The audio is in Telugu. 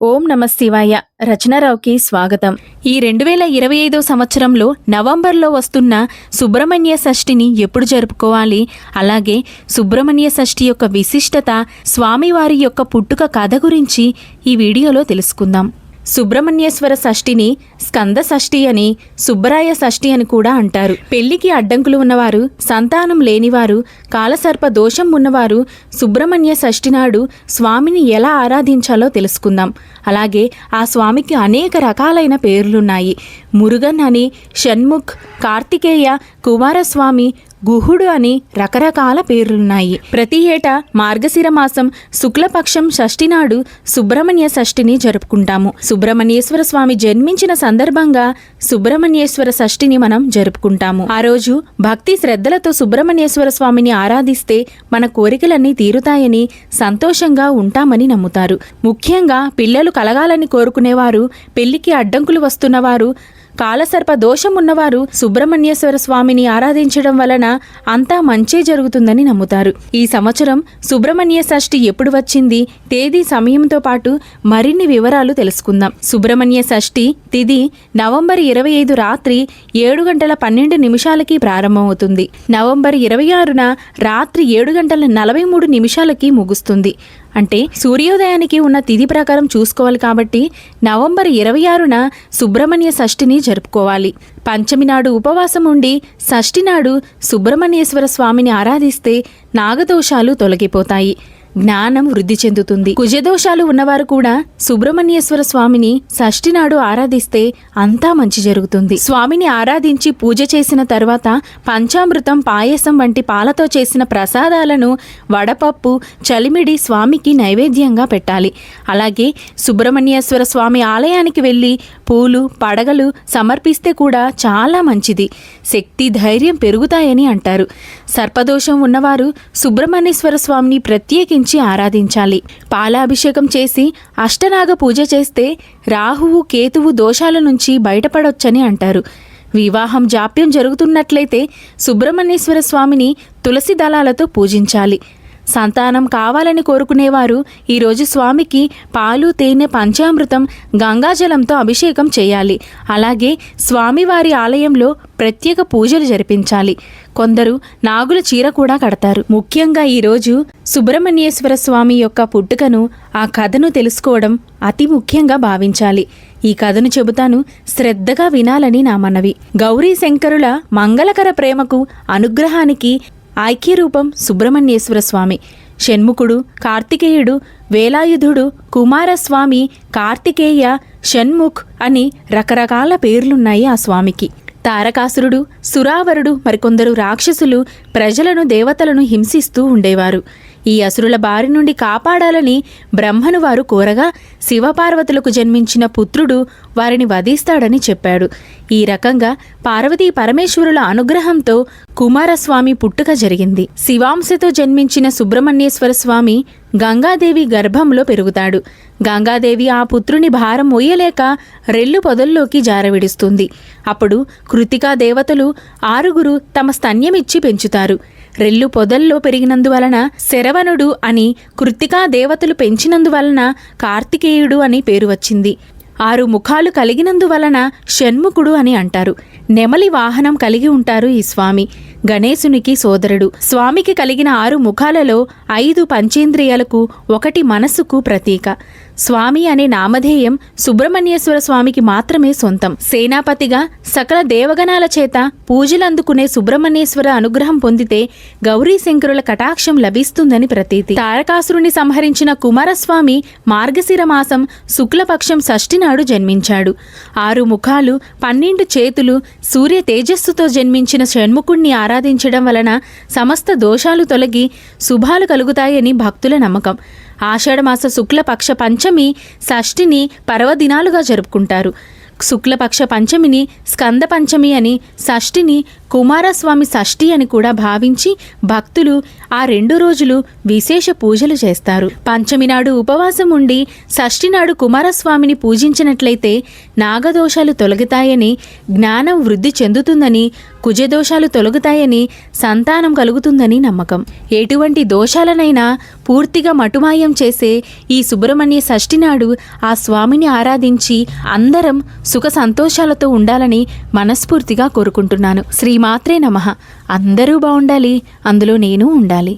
ఓం నమ శివాయ. రచనారావుకి స్వాగతం. ఈ 2025 సంవత్సరంలో నవంబర్లో వస్తున్న సుబ్రహ్మణ్య షష్ఠిని ఎప్పుడు జరుపుకోవాలి, అలాగే సుబ్రహ్మణ్య షష్ఠి యొక్క విశిష్టత, స్వామివారి యొక్క పుట్టుక కథ గురించి ఈ వీడియోలో తెలుసుకుందాం. సుబ్రహ్మణ్యేశ్వర షష్ఠిని స్కంద షష్ఠి అని, సుబ్బరాయ షష్ఠి అని కూడా అంటారు. పెళ్లికి అడ్డంకులు ఉన్నవారు, సంతానం లేనివారు, కాలసర్ప దోషం ఉన్నవారు సుబ్రహ్మణ్య షష్ఠి నాడు స్వామిని ఎలా ఆరాధించాలో తెలుసుకుందాం. అలాగే ఆ స్వామికి అనేక రకాలైన పేర్లున్నాయి. మురుగన్ అని, షణ్ముఖ్, కార్తికేయ, కుమారస్వామి, గుహుడు అని రకరకాల పేర్లున్నాయి. ప్రతి ఏటా మార్గశిర మాసం శుక్లపక్షం షష్ఠి నాడు సుబ్రహ్మణ్య షష్ఠిని జరుపుకుంటాము. సుబ్రహ్మణ్యేశ్వర స్వామి జన్మించిన సందర్భంగా సుబ్రహ్మణ్యేశ్వర షష్ఠిని మనం జరుపుకుంటాము. ఆ రోజు భక్తి శ్రద్ధలతో సుబ్రహ్మణ్యేశ్వర స్వామిని ఆరాధిస్తే మన కోరికలన్నీ తీరుతాయని, సంతోషంగా ఉంటామని నమ్ముతారు. ముఖ్యంగా పిల్లలు కలగాలని కోరుకునేవారు, పెళ్లికి అడ్డంకులు వస్తున్నవారు, కాలసర్ప దోషం ఉన్నవారు సుబ్రహ్మణ్యేశ్వర స్వామిని ఆరాధించడం వలన అంతా మంచే జరుగుతుందని నమ్ముతారు. ఈ సంవత్సరం సుబ్రహ్మణ్య షష్ఠి ఎప్పుడు వచ్చింది, తేదీ, సమయంతో పాటు మరిన్ని వివరాలు తెలుసుకుందాం. సుబ్రహ్మణ్య షష్ఠి తిథి నవంబర్ 25 రాత్రి 7:12 ప్రారంభమవుతుంది. నవంబర్ 26న రాత్రి 7:43 ముగుస్తుంది. అంటే సూర్యోదయానికి ఉన్న తిథి ప్రకారం చూసుకోవాలి. కాబట్టి నవంబర్ 26న సుబ్రహ్మణ్య షష్ఠిని జరుపుకోవాలి. పంచమి నాడు ఉపవాసం ఉండి షష్ఠి నాడు సుబ్రహ్మణ్యేశ్వర స్వామిని ఆరాధిస్తే నాగదోషాలు తొలగిపోతాయి, జ్ఞానం వృద్ధి చెందుతుంది. కుజదోషాలు ఉన్నవారు కూడా సుబ్రహ్మణ్యేశ్వర స్వామిని షష్ఠి నాడు ఆరాధిస్తే అంతా మంచి జరుగుతుంది. స్వామిని ఆరాధించి పూజ చేసిన తర్వాత పంచామృతం, పాయసం వంటి పాలతో చేసిన ప్రసాదాలను, వడపప్పు, చలిమిడి స్వామికి నైవేద్యంగా పెట్టాలి. అలాగే సుబ్రహ్మణ్యేశ్వర స్వామి ఆలయానికి వెళ్ళి పూలు, పడగలు సమర్పిస్తే కూడా చాలా మంచిది. శక్తి, ధైర్యం పెరుగుతాయని అంటారు. సర్పదోషం ఉన్నవారు సుబ్రహ్మణ్యేశ్వర స్వామిని ప్రత్యేకించి ఆరాధించాలి. పాలాభిషేకం చేసి అష్టనాగ పూజ చేస్తే రాహువు, కేతువు దోషాల నుంచి బయటపడొచ్చని అంటారు. వివాహం జాప్యం జరుగుతున్నట్లయితే సుబ్రహ్మణ్యేశ్వర స్వామిని తులసి దళాలతో పూజించాలి. సంతానం కావాలని కోరుకునేవారు ఈరోజు స్వామికి పాలు, తేనె, పంచామృతం, గంగాజలంతో అభిషేకం చేయాలి. అలాగే స్వామివారి ఆలయంలో ప్రత్యేక పూజలు జరిపించాలి. కొందరు నాగుల చీర కూడా కడతారు. ముఖ్యంగా ఈరోజు సుబ్రహ్మణ్యేశ్వర స్వామి యొక్క పుట్టుకను, ఆ కథను తెలుసుకోవడం అతి ముఖ్యంగా భావించాలి. ఈ కథను చెబుతాను, శ్రద్ధగా వినాలని నా మనవి. గౌరీ శంకరుల మంగళకర ప్రేమకు, అనుగ్రహానికి ఐక్యరూపం సుబ్రహ్మణ్యేశ్వర స్వామి. షణ్ముఖుడు, కార్తికేయుడు, వేలాయుధుడు, కుమారస్వామి, కార్తికేయ, షణ్ముఖ్ అని రకరకాల పేర్లున్నాయి ఆ స్వామికి. తారకాసురుడు, సురావరుడు, మరికొందరు రాక్షసులు ప్రజలను, దేవతలను హింసిస్తూ ఉండేవారు. ఈ అసురుల బారి నుండి కాపాడాలని బ్రహ్మను వారు కోరగా శివపార్వతులకు జన్మించిన పుత్రుడు వారిని వధిస్తాడని చెప్పాడు. ఈ రకంగా పార్వతీ పరమేశ్వరుల అనుగ్రహంతో కుమారస్వామి పుట్టుక జరిగింది. శివాంశతో జన్మించిన సుబ్రహ్మణ్యేశ్వర స్వామి గంగాదేవి గర్భంలో పెరుగుతాడు. గంగాదేవి ఆ పుత్రుని భారం మోయలేక రెల్లు పొదల్లోకి జారవిడుస్తుంది. అప్పుడు కృతికా దేవతలు 6 తమ స్తన్యమిచ్చి పెంచుతారు. రెల్లు పొదల్లో పెరిగినందువలన శరవణుడు అని, కృతికా దేవతలు పెంచినందువలన కార్తికేయుడు అని పేరు వచ్చింది. 6 ముఖాలు కలిగినందువలన షణ్ముఖుడు అని అంటారు. నెమలి వాహనం కలిగి ఉంటారు ఈ స్వామి. గణేశునికి సోదరుడు. స్వామికి కలిగిన 6 ముఖాలలో 5 పంచేంద్రియాలకు, 1 మనస్సుకు ప్రతీక. స్వామి అనే నామధేయం సుబ్రహ్మణ్యేశ్వర స్వామికి మాత్రమే సొంతం. సేనాపతిగా సకల దేవగణాల చేత పూజలందుకునే సుబ్రహ్మణ్యేశ్వర అనుగ్రహం పొందితే గౌరీ శంకరుల కటాక్షం లభిస్తుందని ప్రతీతి. తారకాసురుని సంహరించిన కుమారస్వామి మార్గశిర మాసం శుక్లపక్షం షష్ఠి నాడు జన్మించాడు. 6 ముఖాలు, 12 చేతులు, సూర్య తేజస్సుతో జన్మించిన షణ్ముఖుణ్ణి ఆరాధించడం వలన సమస్త దోషాలు తొలగి శుభాలు కలుగుతాయని భక్తుల నమ్మకం. ఆషాఢమాస శుక్లపక్ష పంచమి షష్ఠిని పర్వదినాలుగా జరుపుకుంటారు. శుక్లపక్ష పంచమిని స్కంద పంచమి అని, షష్ఠిని కుమారస్వామి షష్ఠి అని కూడా భావించి భక్తులు ఆ 2 రోజులు విశేష పూజలు చేస్తారు. పంచమి నాడు ఉపవాసం ఉండి షష్ఠి నాడు కుమారస్వామిని పూజించినట్లయితే నాగదోషాలు తొలగుతాయని, జ్ఞానం వృద్ధి చెందుతుందని, కుజదోషాలు తొలగుతాయని, సంతానం కలుగుతుందని నమ్మకం. ఎటువంటి దోషాలనైనా పూర్తిగా మటుమాయం చేసే ఈ సుబ్రహ్మణ్య షష్ఠి నాడు ఆ స్వామిని ఆరాధించి అందరం సుఖ సంతోషాలతో ఉండాలని మనస్ఫూర్తిగా కోరుకుంటున్నాను. శ్రీమాత్రే నమః. అందరూ బాగుండాలి, అందులో నేను ఉండాలి.